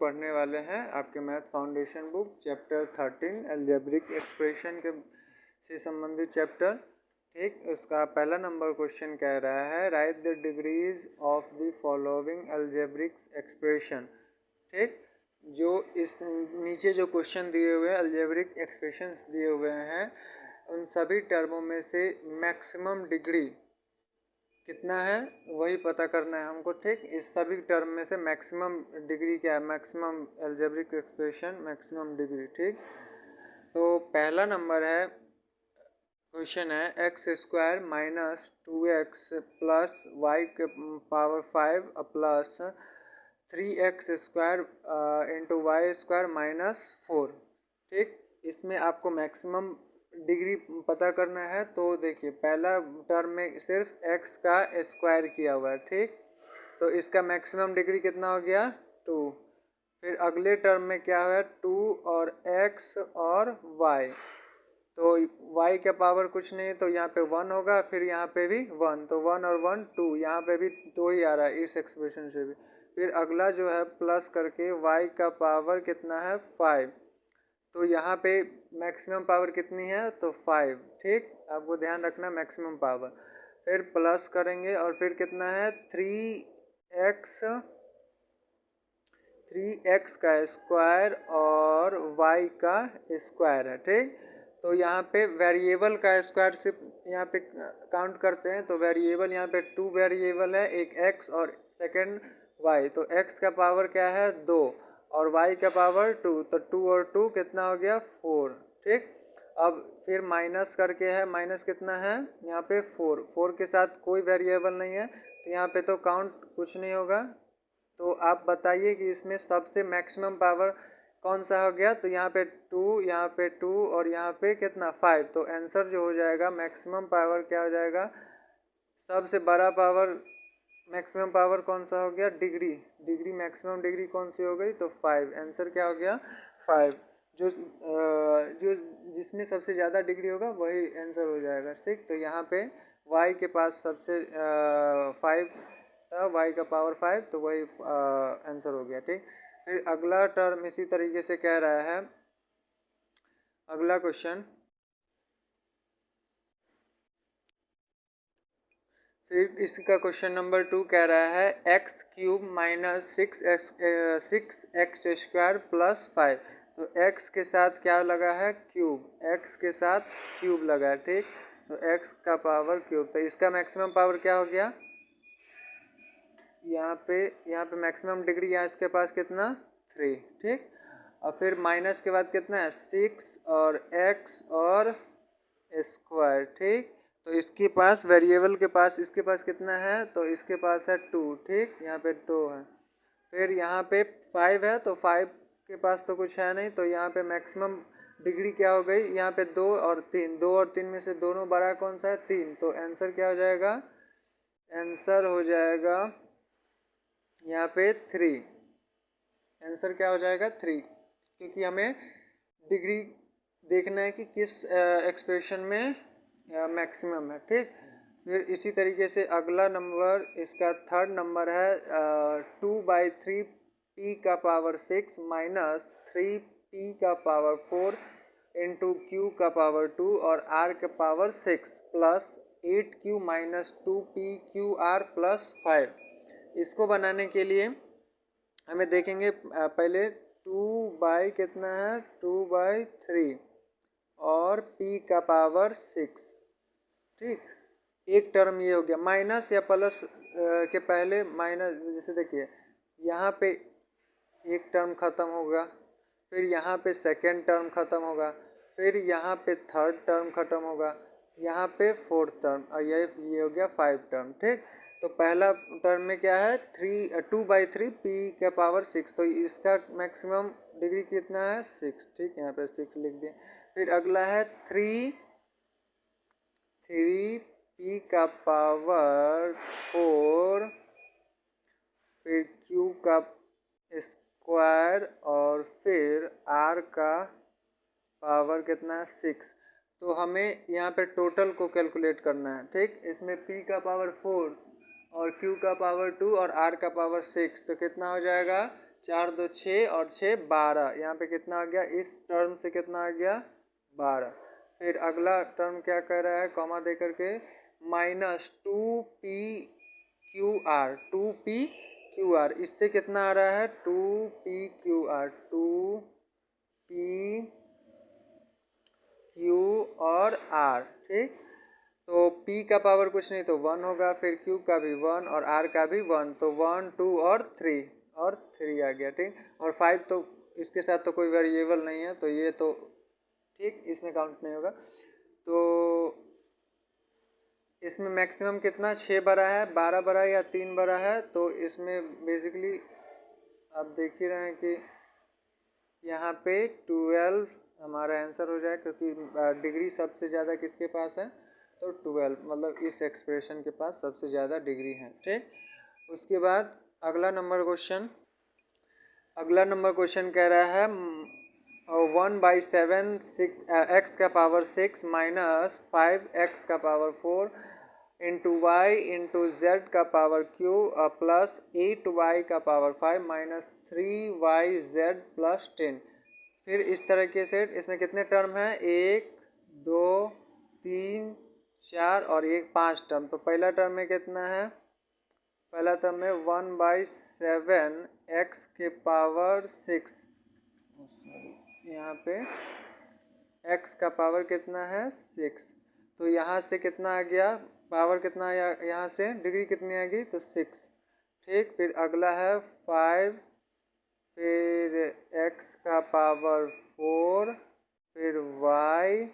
पढ़ने वाले हैं आपके math foundation book chapter 13 algebraic expression के से संबंधित चैप्टर। ठीक, उसका पहला नंबर क्वेश्चन कह रहा है right the degrees of the following algebraic expression. ठीक, जो इस नीचे जो क्वेश्चन दिए हुए हैं अलजेब्रिक एक्सप्रेशन दिए हुए हैं उन सभी टर्मों में से मैक्सिमम डिग्री कितना है वही पता करना है हमको। ठीक, इस सभी टर्म में से मैक्सिमम डिग्री क्या है, maximum algebraic expression maximum degree. ठीक, तो पहला नंबर है क्वेश्चन है x square minus 2x plus y के power 5 plus 3x square into y square minus 4। ठीक, इसमें आपको मैक्सिमम डिग्री पता करना है। तो देखिए पहला टर्म में सिर्फ x का स्क्वायर किया हुआ है। ठीक, तो इसका मैक्सिमम डिग्री कितना हो गया 2। फिर अगले टर्म में क्या है 2 और x और y, तो y का पावर कुछ नहीं तो यहाँ पे 1 होगा, फिर यहाँ पे भी 1, तो 1 और 1 2, यहाँ पे भी 2 ही आ रहा है इस एक्सप्रेशन से भी। फिर अगला जो है प्लस करके y का पावर कितना है 5, तो यहाँ पे मैक्सिमम पावर कितनी है तो 5। ठीक, आपको ध्यान रखना मैक्सिमम पावर। फिर प्लस करेंगे और फिर कितना है 3x का स्क्वायर और y का स्क्वायर है। ठीक, तो यहाँ पे वेरिएबल का स्क्वायर सिर्फ यहाँ पे काउंट करते हैं, तो वेरिएबल यहाँ पे 2 वेरिएबल है, एक x और सेकंड y, तो x का पावर क्या है 2 और y का पावर 2, तो 2 और 2 कितना हो गया 4। ठीक, अब फिर माइनस करके है, माइनस कितना है यहाँ पे 4 के साथ कोई वेरिएबल नहीं है तो यहाँ पे तो काउंट कुछ नहीं होगा। तो आप बताइए कि इसमें सबसे मैक्सिमम पावर कौन सा हो गया, तो यहाँ पे 2, यहाँ पे 2 और यहाँ पे कितना 5, तो आंसर जो हो जाएगा मैक्सिमम पावर क्या हो जाएगा, सबसे बड़ा पावर मैक्सिमम पावर कौन सा हो गया डिग्री मैक्सिमम डिग्री कौन सी हो गई तो 5। आंसर क्या हो गया 5, जो जिसमें सबसे ज़्यादा डिग्री होगा वही आंसर हो जाएगा। ठीक, तो यहाँ पे y के पास सबसे 5 था, y का पावर 5, तो वही आंसर हो गया। ठीक, फिर अगला टर्म इसी तरीके से कह रहा है अगला क्वेश्चन। फिर इसका क्वेश्चन नंबर 2 कह रहा है x cube minus 6x square plus 5, तो x के साथ क्या लगा है क्यूब, x के साथ क्यूब लगा है। ठीक, तो x का पावर क्यूब, तो इसका मैक्सिमम पावर क्या हो गया यहाँ पे मैक्सिमम डिग्री यहाँ इसके पास कितना 3। ठीक, और फिर माइनस के बाद कितना है 6 और x और स्क्वायर। ठीक, तो इसके पास वेरिएबल के पास इसके पास कितना है तो इसके पास है 2। ठीक, यहाँ पे 2 है, फिर यहाँ पे 5 है, तो 5 के पास तो कुछ है नहीं, तो यहाँ पे मैक्सिमम डिग्री क्या हो गई यहाँ पे 2 और 3, 2 और 3 में से दोनों बड़ा कौन सा है 3, तो आंसर क्या हो जाएगा, आंसर हो जाएगा यहाँ पे 3। आंसर क्या हो जाएगा 3, क्योंकि हमें डिग्री देखना है कि किस एक्सप्रेशन में मैक्सिमम है। ठीक, फिर इसी तरीके से अगला नंबर इसका थर्ड नंबर है 2/3 p का पावर 6 माइनस 3p का पावर 4 इंटू q का पावर 2 और r का power 6 plus 8q minus 2pqr plus 5। इसको बनाने के लिए हमें देखेंगे पहले 2 कितना है 2/3 और p का पावर 6। ठीक, एक टर्म ये हो गया, माइनस या प्लस के पहले माइनस, जैसे देखिए यहाँ पे एक टर्म ख़त्म होगा, फिर यहाँ पे सेकेंड टर्म ख़त्म होगा, फिर यहाँ पे थर्ड टर्म ख़त्म होगा, यहाँ पे फोर्थ टर्म, और ये हो गया 5 टर्म। ठीक, तो पहला टर्म में क्या है 2/3 p का पावर 6, तो इसका मैक्सिमम डिग्री कितना है 6। ठीक, यहाँ पे 6 लिख दिए। फिर अगला है 3p का पावर 4, फिर q का स्क्वायर और फिर r का पावर कितना है 6। तो हमें यहाँ पे टोटल को कैलकुलेट करना है। ठीक, इसमें p का पावर 4 और q का पावर 2 और r का पावर 6, तो कितना हो जाएगा 4 2 6 और 6 12, यहाँ पे कितना आ गया, इस टर्म से कितना आ गया 12। फिर अगला टर्म क्या कह रहा है, कॉमा दे करके माइनस 2p क्यू आर, इससे कितना आ रहा है 2p क्यू और आर, ठीक। तो p का पावर कुछ नहीं तो 1 होगा, फिर q का भी 1 और r का भी 1, तो 1 2 और 3 आ गया, ठीक। और 5 तो इसके साथ तो कोई वेरिएबल नहीं है, तो ये तो ठीक, इसमें काउंट नहीं होगा। तो इसमें मैक्सिमम कितना 6 बड़ा है, 12 बड़ा है या 3 बड़ा है, तो इसमें बेसिकली आप देख ही रहे हैं कि यहाँ पे 12 हमारा आंसर हो जाए, क्योंकि डिग्री सबसे ज़्यादा किसके पास है, तो 12, मतलब इस एक्सप्रेशन के पास सबसे ज़्यादा डिग्री है, ठीक। उसके बाद अगला नंबर क्वेश्चन कह रहा है 1/7 एक्स का पावर 6 माइनस 5x का power 4 into Y into Z का पावर क्यू प्लस 8y का पावर 5 माइनस 3yz प्लस 10। फिर इस तरीके से इसमें कितने टर्म हैं, 1 2 3 4 और 5 टर्म। तो पहला टर्म में कितना है, पहला टर्म में 1/7 एक्स के पावर 6, यहाँ पे x का पावर कितना है 6, तो यहाँ से कितना आ गया, पावर कितना आया, यहाँ से डिग्री कितनी आ गई, तो 6, ठीक। फिर अगला है 5, फिर x का पावर 4, फिर y,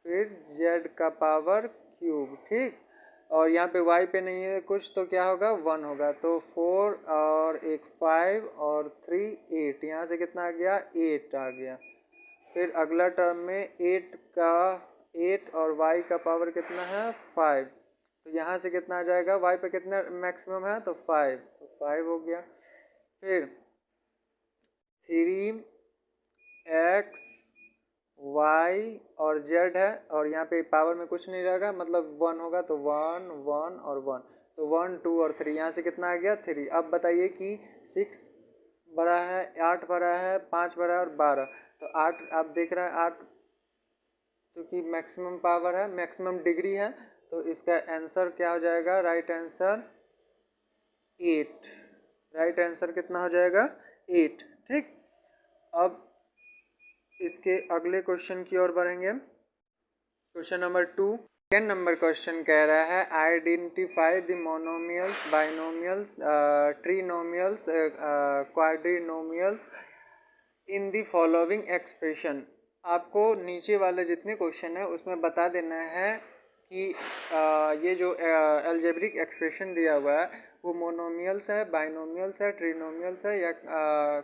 फिर z का पावर क्यूब, ठीक। और यहाँ पे y पे नहीं है कुछ, तो क्या होगा 1 होगा, तो 4 और 5 और 3 8, यहाँ से कितना आ गया 8 आ गया। फिर अगला टर्म में 8 और y का पावर कितना है 5, तो यहाँ से कितना आ जाएगा, y पे कितना मैक्सिमम है, तो 5, तो 5 हो गया। फिर 3x y और z है, और यहाँ पे पावर में कुछ नहीं रहेगा, मतलब 1 होगा, तो 1 1 और 1, तो 1 2 और 3, यहाँ से कितना आ गया 3। अब बताइए कि 6 बड़ा है, 8 बड़ा है, 5 बड़ा है और 12, तो 8 आप देख रहे हैं 8 क्योंकि मैक्सिमम पावर है, मैक्सिमम डिग्री है, तो इसका आंसर क्या हो जाएगा, राइट आंसर 8, राइट आंसर कितना हो जाएगा 8, ठीक। अब इसके अगले क्वेश्चन की ओर बढ़ेंगे, question number 2। Second number question कह रहा है identify the monomials, binomials, trinomials, quadrinomials in the following expression. आपको नीचे वाले जितने क्वेश्चन है उसमें बता देना है कि ये जो अलजेब्रिक एक्सप्रेशन दिया हुआ है वो मोनोमियल्स है, बाइनोमियल्स है, ट्रिनोमियल्स है या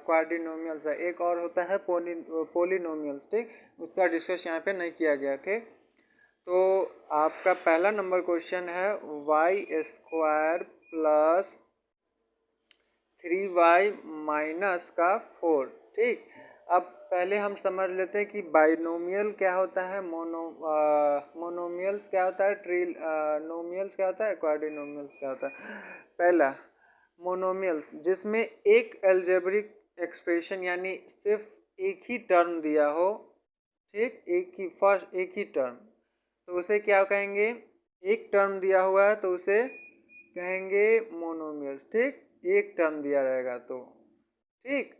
क्वाड्रिनोमियल्स है। एक और होता है पोलिनोमियल्स, ठीक, उसका डिस्कस यहाँ पे नहीं किया गया, ठीक। तो आपका पहला नंबर क्वेश्चन है y² प्लस 3y माइनस का 4, ठीक। अब पहले हम समझ लेते हैं कि बाइनोमियल क्या होता है, मोनोमियल्स क्या होता है, ट्रिनोमियल्स क्या होता है, क्वाड्रिनोमियल्स क्या होता है। पहला मोनोमियल्स, जिसमें एक अलजेब्रिक एक्सप्रेशन यानी सिर्फ एक ही टर्म दिया हो, ठीक, एक ही टर्म, तो उसे क्या कहेंगे, एक टर्म दिया हुआ है तो उसे कहेंगे मोनोमियल्स, ठीक, एक टर्म दिया रहेगा तो, ठीक।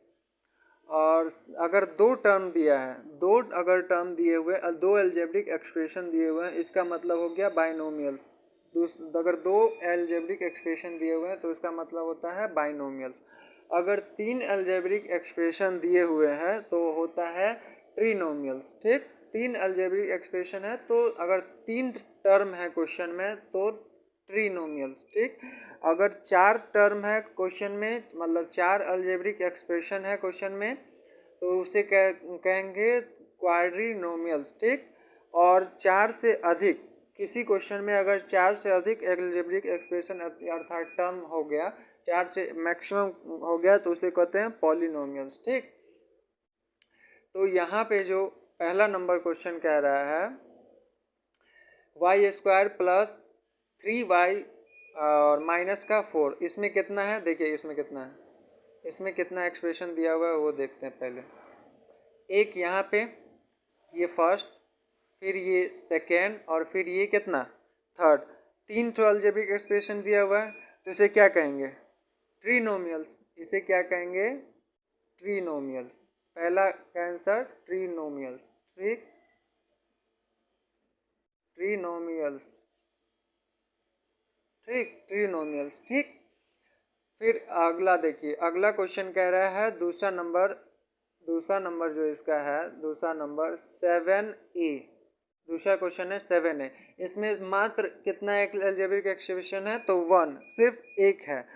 और अगर दो टर्म दिया है, दो अगर टर्म दिए हुए, दो अलजेब्रिक एक्सप्रेशन दिए हुए हैं, इसका मतलब हो गया बाइनोमियल्स। अगर दो अलजेब्रिक एक्सप्रेशन दिए हुए हैं तो इसका मतलब होता है बाइनोमियल्स। अगर तीन अलजेब्रिक एक्सप्रेशन दिए हुए हैं तो होता है ट्रिनोमियल्स, ठीक। तीन अलजेब्रिक एक्सप्रेशन है तो अगर तीन टर्म है क्वेश्चन में तो ट्रिनोमियल्स, ठीक। अगर चार टर्म है क्वेश्चन में, मतलब चार अलजेब्रिक एक्सप्रेशन है क्वेश्चन में, तो उसे कहेंगे क्वाड्रिनोमियल्स, ठीक। और चार से अधिक, किसी क्वेश्चन में अगर चार से अधिक अलजेब्रिक एक्सप्रेशन अर्थात टर्म हो गया, चार से मैक्सिमम हो गया, तो उसे कहते हैं पॉलिनोमियल्स, ठीक। तो यहाँ पे जो पहला नंबर क्वेश्चन कह रहा है y² प्लस 3y और माइनस का 4, इसमें कितना है, देखिए इसमें कितना है, इसमें कितना एक्सप्रेशन दिया हुआ है वो देखते हैं पहले। एक यहाँ पे ये फर्स्ट, फिर ये सेकेंड और फिर ये कितना थर्ड, तीन तो अलजेब्रिक एक्सप्रेशन दिया हुआ है, तो इसे क्या कहेंगे ट्रीनोमियल। इसे क्या कहेंगे ट्रीनोमियल। पहला का आंसर ट्रीनोमियल। ठीक, ट्रीनोमियल्स। ठीक, ट्रीनोमियल्स। ठीक, फिर अगला देखिए, अगला क्वेश्चन कह रहा है दूसरा नंबर जो इसका है, दूसरा नंबर 7A। दूसरा क्वेश्चन है 7A। इसमें मात्र कितना एक अलजेब्रिक एक्सप्रेशन है, तो वन, सिर्फ एक है,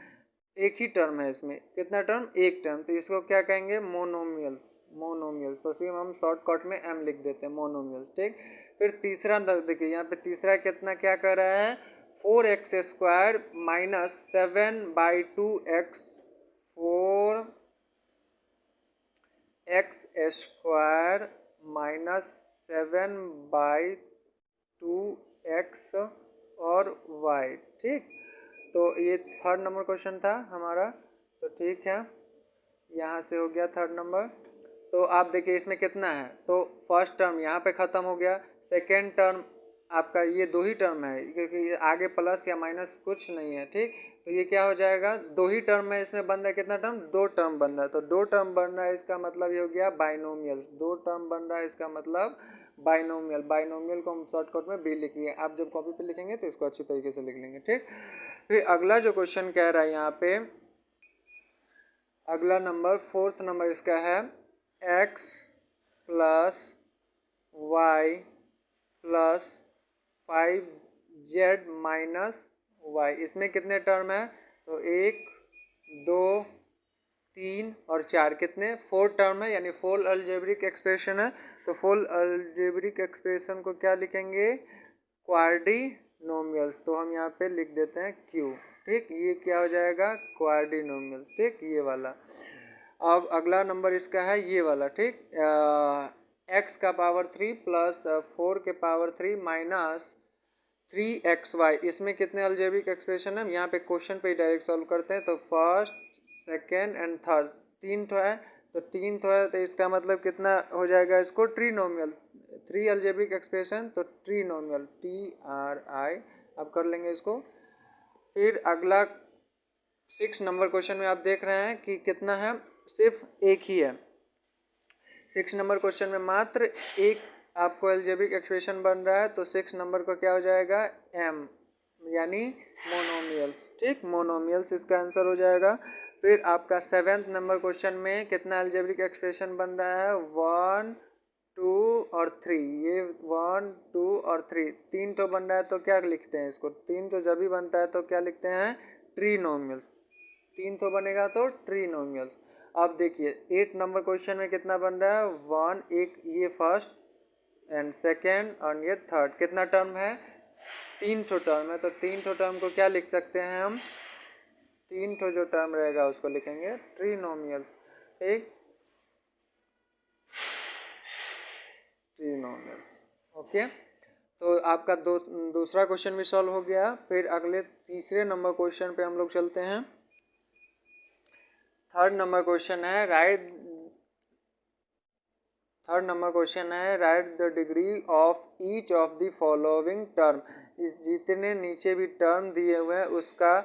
एक ही टर्म है इसमें। कितना टर्म, एक टर्म, तो इसको क्या कहेंगे मोनोमियल। मोनोमियल, तो सिर्फ हम शॉर्टकट में एम लिख देते हैं मोनोमियल। ठीक, फिर तीसरा देखिए, यहाँ पे तीसरा कितना क्या कर रहा है 4x² minus 7/2x, 4x² minus 7/2x और y। ठीक, तो ये थर्ड नंबर क्वेश्चन था हमारा, तो ठीक है, यहाँ से हो गया थर्ड नंबर। तो आप देखिए इसमें कितना है, तो फर्स्ट टर्म यहाँ पे ख़त्म हो गया, सेकेंड टर्म आपका ये दो ही टर्म है क्योंकि आगे प्लस या माइनस कुछ नहीं है। ठीक, तो ये क्या हो जाएगा, दो ही टर्म में इसमें बन रहा है, कितना टर्म, दो टर्म बन रहा है, तो दो टर्म बन रहा है, इसका मतलब ये हो गया बाइनोमियल। दो टर्म बन रहा है इसका मतलब बाइनोमियल। बाइनोमियल को हम शॉर्टकट में बी लिख लिए, आप जब कॉपी पे लिखेंगे तो इसको अच्छी तरीके से लिख लेंगे। ठीक, फिर अगला जो क्वेश्चन कह रहा है यहाँ पे, अगला नंबर फोर्थ नंबर इसका है x plus Y plus 5z minus Y. इसमें कितने टर्म है, तो एक, दो, तीन और चार, कितने, फोर टर्म है, यानी फोर अलजेब्रिक एक्सप्रेशन है। तो फोर अलजेब्रिक एक्सप्रेशन को क्या लिखेंगे क्वाड्रिनोमियल्स, तो हम यहाँ पे लिख देते हैं क्यू। ठीक, ये क्या हो जाएगा क्वाड्रिनोमियल। ठीक, ये वाला। अब अगला नंबर इसका है ये वाला। ठीक, x का पावर 3 प्लस 4 के पावर 3 माइनस 3xy। इसमें कितने अलजेब्रिक एक्सप्रेशन है, यहाँ पे क्वेश्चन पे ही डायरेक्ट सॉल्व करते हैं। तो फर्स्ट, सेकेंड एंड थर्ड, तीन तो है, तो तीन तो है, तो इसका मतलब कितना हो जाएगा इसको ट्रीनोमियल। थ्री अलजेब्रिक एक्सप्रेशन, तो ट्रीनोमियल, TRI। अब कर लेंगे इसको। फिर अगला 6 नंबर क्वेश्चन में आप देख रहे हैं कि कितना है, सिर्फ एक ही है। 6 नंबर क्वेश्चन में मात्र एक आपको अलजेब्रिक एक्सप्रेशन बन रहा है, तो 6 नंबर को क्या हो जाएगा m, यानी मोनोमियल्स। ठीक, मोनोमियल्स इसका आंसर हो जाएगा। फिर आपका 7th नंबर क्वेश्चन में कितना अलजेब्रिक एक्सप्रेशन बन रहा है 1, 2 और 3। ये 1, 2 और 3 तीन तो बन रहा है, तो क्या लिखते हैं इसको, तीन तो जब भी बनता है तो क्या लिखते हैं ट्रीनोमियल्स। तीन तो बनेगा तो ट्रीनोमियल्स। अब देखिए 8 नंबर क्वेश्चन में कितना बन रहा है 1, एक ये फर्स्ट एंड सेकेंड और ये थर्ड, कितना टर्म है, तीन ठो टर्म है, तो तीन ठो टर्म को क्या लिख सकते हैं हम, तीन ठो जो टर्म रहेगा उसको लिखेंगे ट्रीनोमियल्स। ठीक, ट्रीनोमियल्स। ओके, तो आपका दूसरा क्वेश्चन भी सॉल्व हो गया। फिर अगले तीसरे नंबर क्वेश्चन पे हम लोग चलते हैं। थर्ड नंबर क्वेश्चन है right the degree of each of the following term. इस जितने नीचे भी टर्म दिए हुए हैं उसका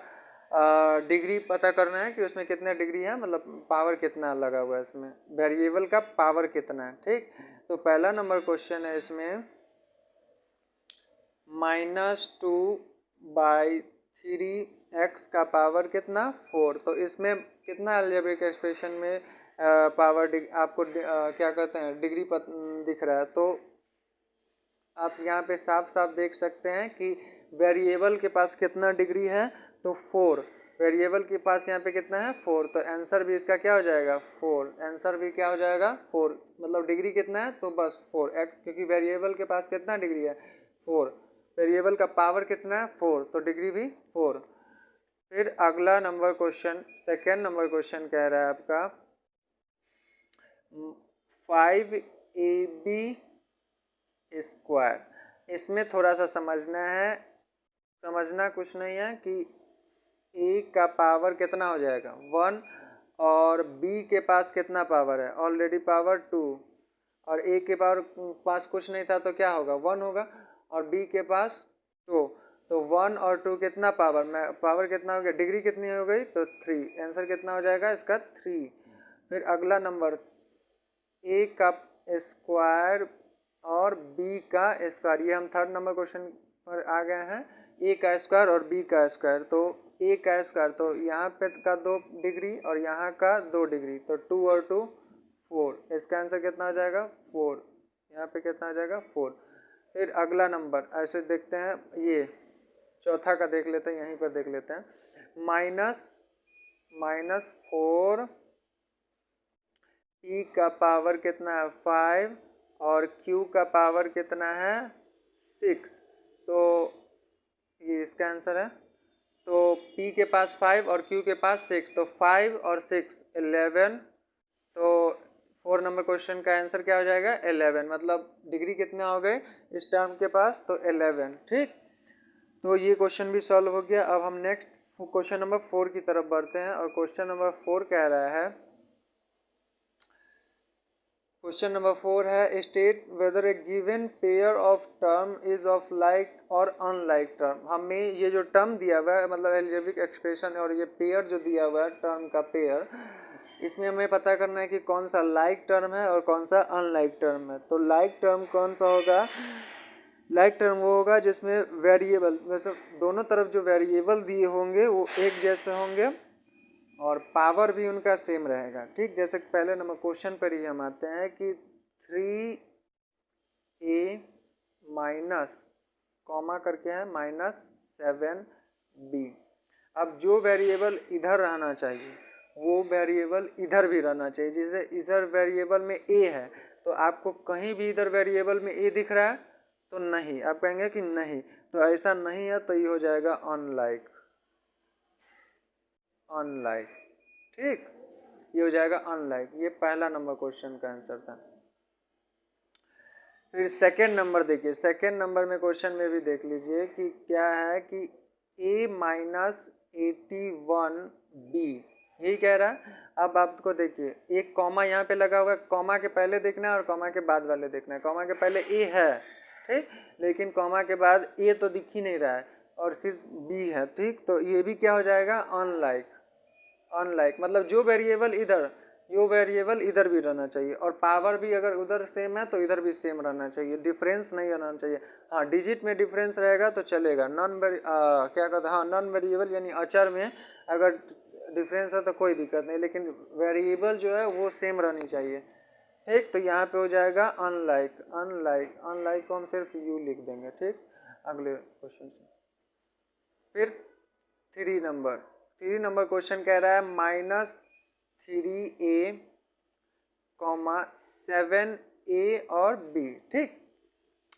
डिग्री पता करना है कि उसमें कितने डिग्री है, मतलब पावर कितना लगा हुआ है इसमें, वेरिएबल का पावर कितना है। ठीक, तो पहला नंबर क्वेश्चन है इसमें -2/3x का पावर कितना 4। तो इसमें कितना अलजेब्रिक एक्सप्रेशन में पावर आपको क्या कहते हैं डिग्री दिख रहा है, तो आप यहाँ पे साफ साफ देख सकते हैं कि वेरिएबल के पास कितना डिग्री है, तो 4। वेरिएबल के पास यहाँ पे कितना है 4, तो आंसर भी इसका क्या हो जाएगा 4। आंसर भी क्या हो जाएगा 4, मतलब डिग्री कितना है, तो बस 4, क्योंकि वेरिएबल के पास कितना डिग्री है 4, वेरिएबल का पावर कितना है 4, तो डिग्री भी 4। फिर अगला number question, second number question कह रहा है आपका 5ab स्क्वायर। इसमें थोड़ा सा समझना है, समझना कुछ नहीं है कि a का पावर कितना हो जाएगा 1 और b के पास कितना पावर है, ऑलरेडी पावर 2, और a के पास कुछ नहीं था तो क्या होगा, 1 होगा, और b के पास 2, तो 1 और 2 कितना पावर में, पावर कितना हो गया, डिग्री कितनी हो गई, तो 3, आंसर कितना हो जाएगा इसका 3। फिर अगला नंबर a का स्क्वायर और b का स्क्वायर, ये हम थर्ड नंबर क्वेश्चन पर आ गए हैं, a का स्क्वायर और b का स्क्वायर, तो a का स्क्वायर तो यहाँ पे का 2 डिग्री और यहाँ का 2 डिग्री, तो 2 और 2 4, इसका आंसर कितना हो जाएगा 4, यहाँ पे कितना हो जाएगा 4। फिर अगला नंबर ऐसे देखते हैं, ये चौथा का देख लेते हैं, यहीं पर देख लेते हैं, माइनस 4 p का पावर कितना है 5 और q का पावर कितना है 6, तो ये इसका आंसर है। तो p के पास 5 और q के पास 6, तो 5 और 6 11, तो 4 नंबर क्वेश्चन का आंसर क्या हो जाएगा 11, मतलब डिग्री कितना हो गए इस टर्म के पास, तो 11। ठीक, तो ये क्वेश्चन भी सॉल्व हो गया। अब हम नेक्स्ट क्वेश्चन नंबर 4 की तरफ बढ़ते हैं, और क्वेश्चन नंबर 4 कह रहा है, क्वेश्चन नंबर 4 है, state whether A given pair of term is of like और अनलाइक टर्म। हमें ये जो टर्म दिया हुआ है, मतलब एल्जेब्रिक एक्सप्रेशन, और ये पेयर जो दिया हुआ है टर्म का पेयर, इसमें हमें पता करना है कि कौन सा लाइक टर्म है और कौन सा अनलाइक टर्म है। तो लाइक टर्म कौन सा होगा, लाइक टर्म वो होगा जिसमें वेरिएबल, वैसे दोनों तरफ जो वेरिएबल दिए होंगे वो एक जैसे होंगे और पावर भी उनका सेम रहेगा। ठीक, जैसे पहले नंबर क्वेश्चन पर ही हम आते हैं कि 3a माइनस कॉमा करके है -7b। अब जो वेरिएबल इधर रहना चाहिए वो वेरिएबल इधर भी रहना चाहिए, जैसे इधर वेरिएबल में a है, तो आपको कहीं भी इधर वेरिएबल में a दिख रहा है तो नहीं, आप कहेंगे कि नहीं, तो ऐसा नहीं है, तो ये हो जाएगा अनलाइक, अनलाइक। ठीक, ये हो जाएगा अनलाइक, ये पहला नंबर क्वेश्चन का आंसर था। फिर सेकेंड नंबर देखिए, सेकेंड नंबर में क्वेश्चन में भी देख लीजिए कि क्या है कि a माइनस 81b, यही कह रहा है। अब आपको देखिए एक कॉमा यहाँ पे लगा हुआ है, कॉमा के पहले देखना है और कॉमा के बाद वाले देखना है। कॉमा के पहले a है, ठीक, लेकिन कॉमा के बाद a तो दिख ही नहीं रहा है और सिर्फ b है। ठीक, तो ये भी क्या हो जाएगा अनलाइक, अनलाइक मतलब जो वेरिएबल इधर, जो वेरिएबल इधर भी रहना चाहिए, और पावर भी अगर उधर सेम है तो इधर भी सेम रहना चाहिए, डिफरेंस नहीं रहना चाहिए। हाँ, डिजिट में डिफरेंस रहेगा तो चलेगा, क्या कहते हैं, हाँ, नॉन वेरिएबल यानी अचर में अगर डिफरेंस है तो कोई दिक्कत नहीं, लेकिन वेरिएबल जो है वो सेम रहनी चाहिए। ठीक, तो यहाँ पे हो जाएगा अनलाइक, अनलाइक, अनलाइक को हम सिर्फ यू लिख देंगे। ठीक, अगले क्वेश्चन से फिर 3 नंबर क्वेश्चन कह रहा है -3a, 7a और b। ठीक,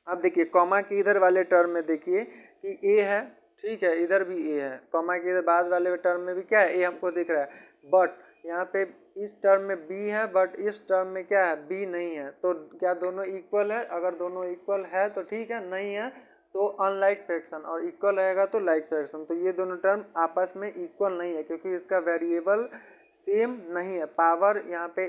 अब देखिए कॉमा के इधर वाले टर्म में देखिए कि a है, ठीक है, इधर भी a है, कॉमा के इधर बाद वाले टर्म में भी क्या है, a हमको दिख रहा है, बट यहाँ पे इस टर्म में b है, बट इस टर्म में क्या है, b नहीं है। तो क्या दोनों इक्वल है, अगर दोनों इक्वल है तो ठीक है, नहीं है तो अनलाइक फ्रैक्शन, और इक्वल रहेगा तो लाइक फ्रैक्शन। तो ये दोनों टर्म आपस में इक्वल नहीं है क्योंकि इसका वेरिएबल सेम नहीं है। पावर यहाँ पे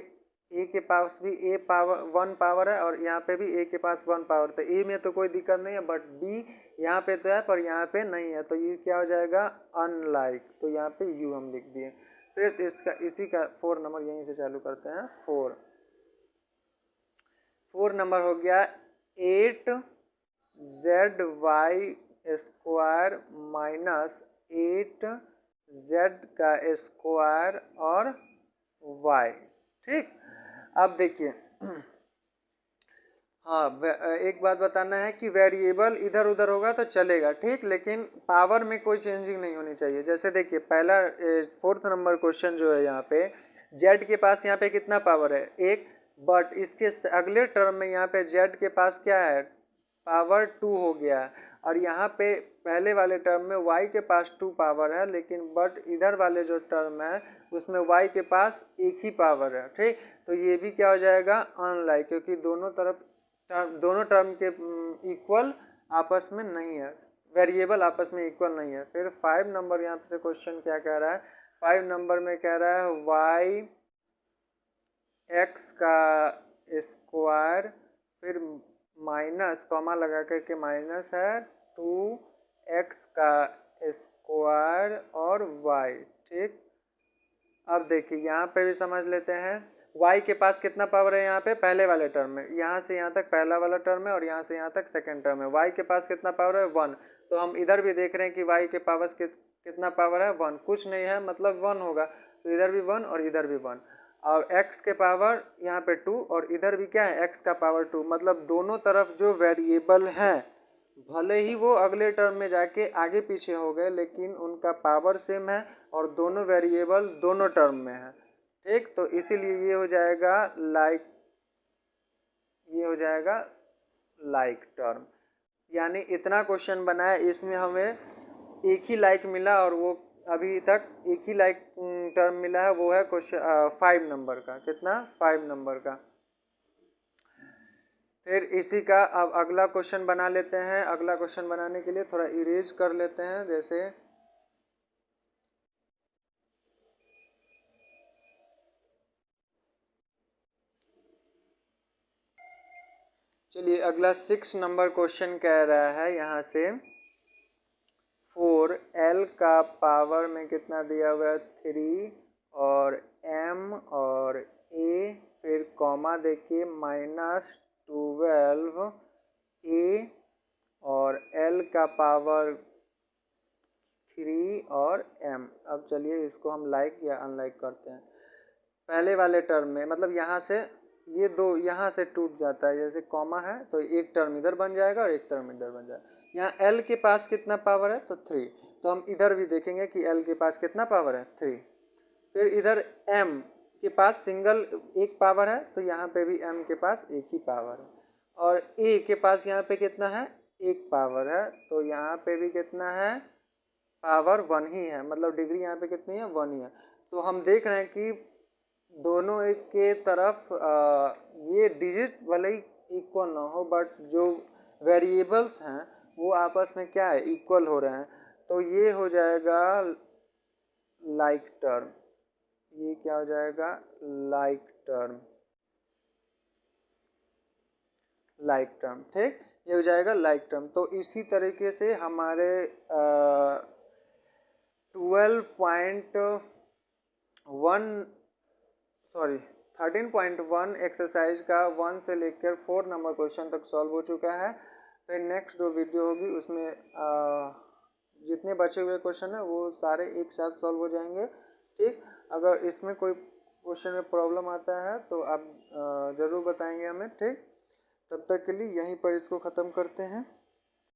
a के पास भी a पावर 1 पावर है और यहाँ पे भी a के पास 1 पावर, तो a में तो कोई दिक्कत नहीं है, बट b यहाँ पे तो है पर यहाँ पे नहीं है, तो ये क्या हो जाएगा अनलाइक, तो यहाँ पे u हम लिख दिए। फिर इसका इसी का 4 नंबर यहीं से चालू करते हैं। 4 नंबर हो गया 8z(y) माइनस 8z का स्क्वायर और y। ठीक, अब देखिए हाँ, एक बात बताना है कि वेरिएबल इधर उधर होगा तो चलेगा, ठीक, लेकिन पावर में कोई चेंजिंग नहीं होनी चाहिए। जैसे देखिए पहला 4th नंबर क्वेश्चन जो है, यहाँ पे z के पास यहाँ पे कितना पावर है 1, बट इसके अगले टर्म में यहाँ पे z के पास क्या है, पावर 2 हो गया है, और यहाँ पे पहले वाले टर्म में y के पास 2 पावर है, लेकिन बट इधर वाले जो टर्म है उसमें y के पास एक ही पावर है। ठीक, तो ये भी क्या हो जाएगा अनलाइक, क्योंकि दोनों टर्म के इक्वल आपस में नहीं है, वेरिएबल आपस में इक्वल नहीं है। फिर 5 नंबर यहाँ से क्वेश्चन क्या कह रहा है, 5 नंबर में कह रहा है वाई एक्स का स्क्वायर, फिर माइनस कॉमा लगा करके माइनस है 2x का स्क्वायर और y। ठीक, अब देखिए यहाँ पे भी समझ लेते हैं y के पास कितना पावर है यहाँ पे पहले वाले टर्म में, यहाँ से यहाँ तक पहला वाला टर्म है और यहाँ से यहाँ तक सेकंड टर्म है। y के पास कितना पावर है 1, तो हम इधर भी देख रहे हैं कि y के पावर कितना पावर है 1, कुछ नहीं है मतलब 1 होगा, तो इधर भी 1 और इधर भी 1। और x के पावर यहाँ पे 2 और इधर भी क्या है x का पावर 2, मतलब दोनों तरफ जो वेरिएबल हैं भले ही वो अगले टर्म में जाके आगे पीछे हो गए लेकिन उनका पावर सेम है और दोनों वेरिएबल दोनों टर्म में है। ठीक, तो इसीलिए ये हो जाएगा लाइक टर्म। यानी इतना क्वेश्चन बना है, इसमें हमें एक ही लाइक मिला और वो अभी तक एक ही लाइक टर्म मिला है, वो है क्वेश्चन 5 नंबर का। कितना? 5 नंबर का। फिर इसी का अब अगला क्वेश्चन बना लेते हैं। अगला क्वेश्चन बनाने के लिए थोड़ा इरेज कर लेते हैं, जैसे चलिए अगला 6 नंबर क्वेश्चन कह रहा है यहाँ से 4l का पावर में कितना दिया हुआ है 3 और m और a, फिर कॉमा देखिए -12 a और l का पावर 3 और m। अब चलिए इसको हम लाइक या अनलाइक करते हैं। पहले वाले टर्म में मतलब यहाँ से ये दो यहाँ से टूट जाता है, जैसे कॉमा है तो एक टर्म इधर बन जाएगा और एक टर्म इधर बन जाएगा। यहाँ l के पास कितना पावर है तो 3, तो हम इधर भी देखेंगे कि l के पास कितना पावर है 3। फिर इधर m के पास सिंगल एक पावर है तो यहाँ पे भी m के पास एक ही पावर है, और a के पास यहाँ पे कितना है एक पावर है, तो यहाँ पे भी कितना है पावर 1 ही है, मतलब डिग्री यहाँ पे कितनी है 1 ही है। तो हम देख रहे हैं कि दोनों एक के तरफ ये डिजिट भले ही इक्वल ना हो बट जो वेरिएबल्स हैं वो आपस में क्या है इक्वल हो रहे हैं, तो ये हो जाएगा लाइक टर्म। ये क्या हो जाएगा लाइक टर्म, लाइक टर्म। ठीक, ये हो जाएगा लाइक टर्म। तो इसी तरीके से हमारे 13.1 एक्सरसाइज का 1 से लेकर 4 नंबर क्वेश्चन तक सॉल्व हो चुका है। फिर नेक्स्ट जो वीडियो होगी उसमें जितने बचे हुए क्वेश्चन है वो सारे एक साथ सॉल्व हो जाएंगे। ठीक, अगर इसमें कोई क्वेश्चन में प्रॉब्लम आता है तो आप ज़रूर बताएंगे हमें। ठीक, तब तक के लिए यहीं पर इसको ख़त्म करते हैं।